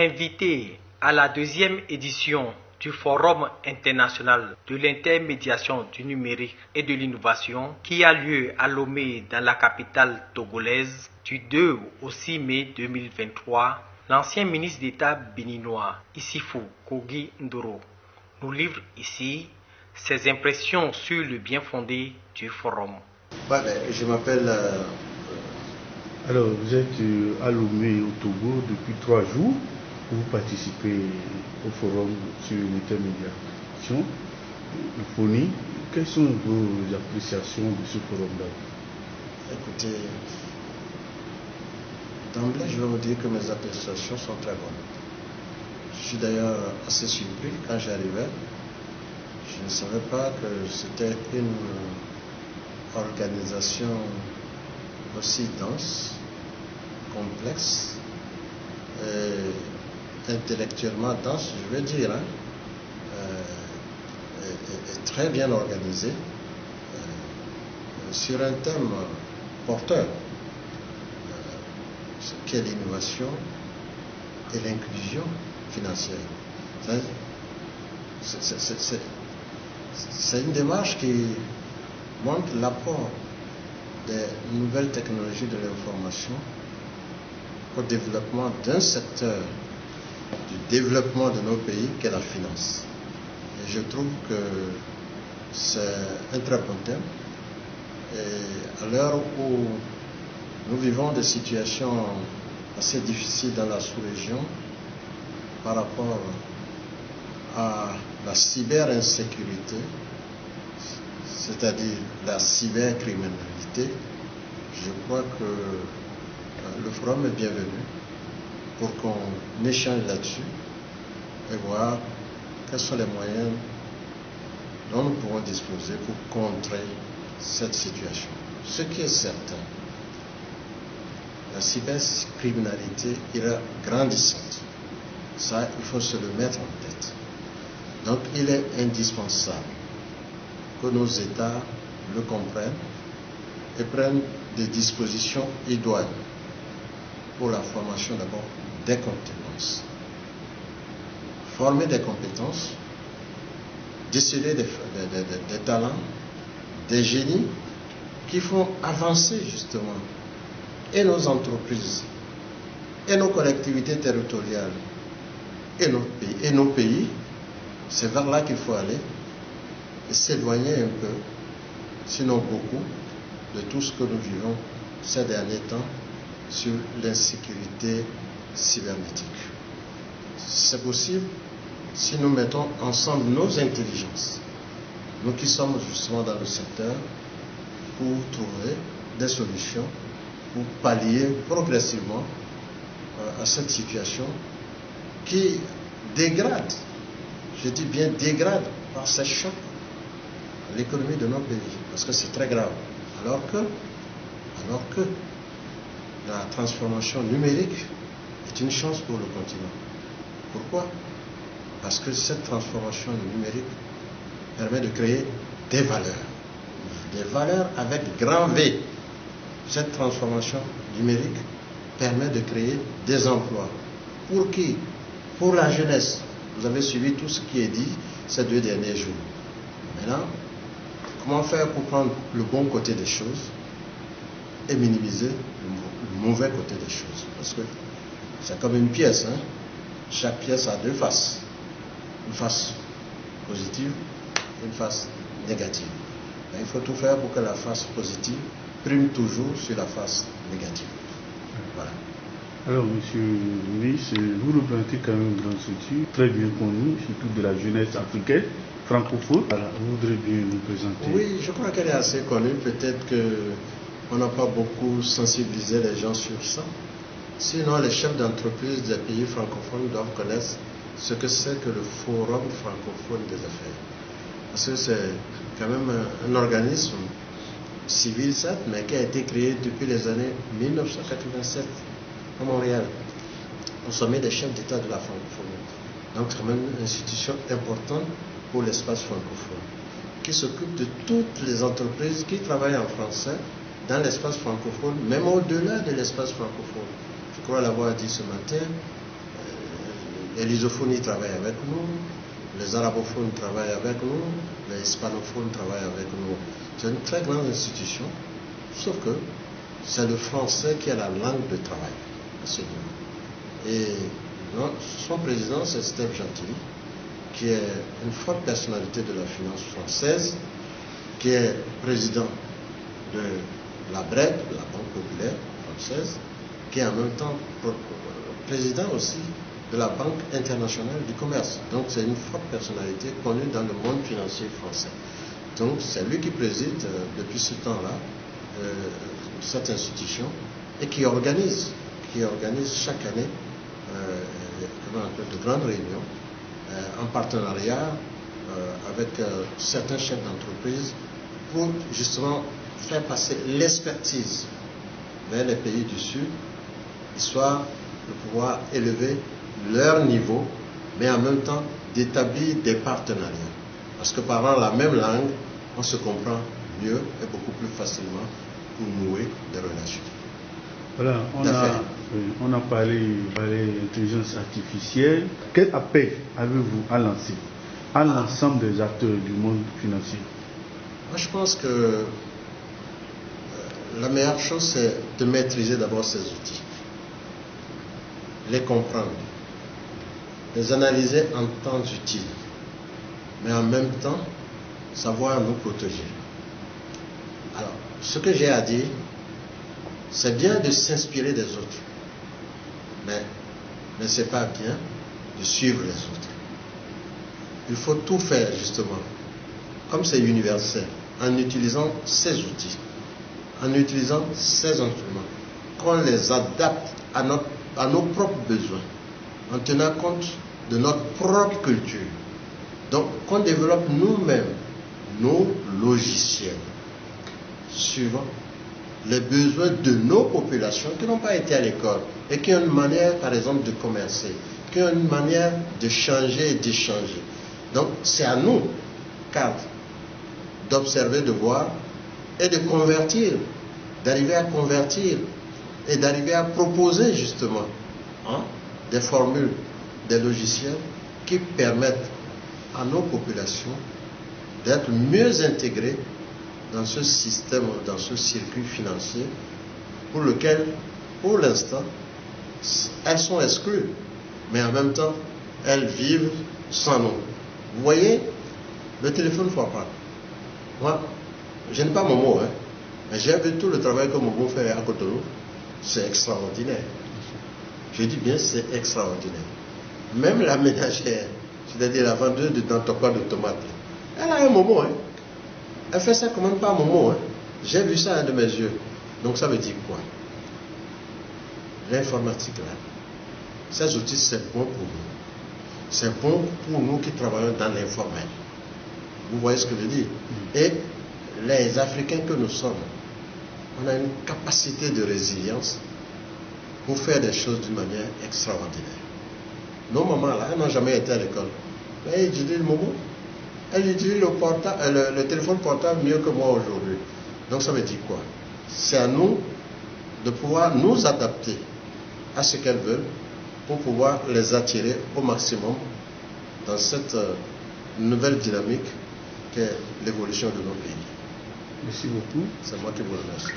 Invité à la deuxième édition du Forum international de l'intermédiation du numérique et de l'innovation qui a lieu à Lomé dans la capitale togolaise du 2 au 6 mai 2023, l'ancien ministre d'État béninois Issifou Kogi Ndoro nous livre ici ses impressions sur le bien fondé du forum. Je m'appelle... Alors, vous êtes à Lomé au Togo depuis 3 jours. Vous participez au forum sur l'intermédiation, le FONI. Quelles sont vos appréciations de ce forum-là? Écoutez, d'emblée, je vais vous dire que mes appréciations sont très bonnes. Je suis d'ailleurs assez surpris quand j'arrivais. Je ne savais pas que c'était une organisation aussi dense, complexe, et intellectuellement dense, je veux dire, et très bien organisée, sur un thème porteur, qui est l'innovation et l'inclusion financière. C'est une démarche qui montre l'apport des nouvelles technologies de l'information au développement d'un secteur du développement de nos pays qu'est la finance. Et je trouve que c'est un très bon thème. Et à l'heure où nous vivons des situations assez difficiles dans la sous-région par rapport à la cyber-insécurité, c'est-à-dire la cybercriminalité, je crois que le forum est bienvenu pour qu'on échange là-dessus et voir quels sont les moyens dont nous pouvons disposer pour contrer cette situation. Ce qui est certain, la cybercriminalité ira grandissante. Ça, il faut se le mettre en tête. Donc, il est indispensable que nos États le comprennent et prennent des dispositions idoines pour la formation d'abord des compétences. Former des compétences, déceler des talents, des génies qui font avancer justement et nos entreprises, et nos collectivités territoriales, et nos pays. C'est vers là qu'il faut aller et s'éloigner un peu, sinon beaucoup, de tout ce que nous vivons ces derniers temps sur l'insécurité cybernétique. C'est possible si nous mettons ensemble nos intelligences, nous qui sommes justement dans le secteur, pour trouver des solutions, pour pallier progressivement à cette situation qui dégrade, je dis bien dégrade par ces chocs l'économie de nos pays, parce que c'est très grave. Alors que la transformation numérique est une chance pour le continent. Pourquoi? Parce que cette transformation numérique permet de créer des valeurs avec grand V. Cette transformation numérique permet de créer des emplois. Pour qui? Pour la jeunesse. Vous avez suivi tout ce qui est dit ces 2 derniers jours. Maintenant, comment faire pour prendre le bon côté des choses et minimiser le mauvais côté des choses? Parce que c'est comme une pièce, hein? Chaque pièce a 2 faces. Une face positive et une face négative. Et il faut tout faire pour que la face positive prime toujours sur la face négative. Voilà. Alors, monsieur le ministre, vous représentez quand même une grande structure, très bien connue, surtout de la jeunesse africaine, francophone. Alors, vous voudrez bien nous présenter? Oui, je crois qu'elle est assez connue. Peut-être qu'on n'a pas beaucoup sensibilisé les gens sur ça. Sinon, les chefs d'entreprise des pays francophones doivent connaître ce que c'est que le Forum francophone des affaires. Parce que c'est quand même un organisme civil, certes, mais qui a été créé depuis les années 1987 à Montréal, au sommet des chefs d'État de la francophonie. Donc, c'est même une institution importante pour l'espace francophone, qui s'occupe de toutes les entreprises qui travaillent en français dans l'espace francophone, même au-delà de l'espace francophone. Je crois l'avoir dit ce matin, Et l'isophonie travaille avec nous, les arabophones travaillent avec nous, les hispanophones travaillent avec nous. C'est une très grande institution, sauf que c'est le français qui est la langue de travail à ce niveau. Et son président, c'est Steph Gentilly, qui est une forte personnalité de la finance française, qui est président de la BRED, de la Banque populaire française, qui est en même temps président aussi de la Banque internationale du commerce. Donc c'est une forte personnalité connue dans le monde financier français. Donc c'est lui qui préside depuis ce temps-là cette institution et qui organise chaque année de grandes réunions en partenariat avec certains chefs d'entreprise pour justement faire passer l'expertise vers les pays du Sud, histoire de pouvoir élever leur niveau, mais en même temps d'établir des partenariats. Parce que parlant la même langue, on se comprend mieux et beaucoup plus facilement pour nouer des relations. Voilà, on a parlé d'intelligence artificielle. Quel appel avez-vous à lancer à l'ensemble des acteurs du monde financier? Moi, je pense que la meilleure chose, c'est de maîtriser d'abord ces outils, les comprendre, les analyser en temps utile, mais en même temps, savoir nous protéger. Alors, ce que j'ai à dire, c'est bien de s'inspirer des autres, mais ce n'est pas bien de suivre les autres. Il faut tout faire, justement, comme c'est universel, en utilisant ces outils, en utilisant ces instruments, qu'on les adapte à nos propres besoins, en tenant compte de notre propre culture. Donc, qu'on développe nous-mêmes nos logiciels, suivant les besoins de nos populations qui n'ont pas été à l'école et qui ont une manière, par exemple, de commercer, qui ont une manière de changer et d'échanger. Donc, c'est à nous, cadres, d'observer, de voir et de convertir, d'arriver à convertir et d'arriver à proposer justement des formules, des logiciels qui permettent à nos populations d'être mieux intégrées dans ce système, dans ce circuit financier pour lequel, pour l'instant, elles sont exclues, mais en même temps, elles vivent sans nous. Vous voyez, le téléphone portable. Moi, je n'ai pas mon mot, mais j'ai vu tout le travail que Momo fait à Cotonou. C'est extraordinaire. Je dis bien, c'est extraordinaire. Même la ménagère, c'est-à-dire la vendeuse de Dantopa de tomates, elle a un moment. Elle fait ça quand même pas un moment. J'ai vu ça de mes yeux. Donc ça veut dire quoi? L'informatique là, ces outils, c'est bon pour nous. C'est bon pour nous qui travaillons dans l'informel. Vous voyez ce que je dis? Et les Africains que nous sommes, on a une capacité de résilience pour faire des choses d'une manière extraordinaire. Nos mamans là, elles n'ont jamais été à l'école. Mais elles utilisent le moment. Elles utilisent le téléphone portable mieux que moi aujourd'hui. Donc ça veut dire quoi? C'est à nous de pouvoir nous adapter à ce qu'elles veulent pour pouvoir les attirer au maximum dans cette nouvelle dynamique qu'est l'évolution de nos pays. Merci beaucoup. C'est moi qui vous remercie.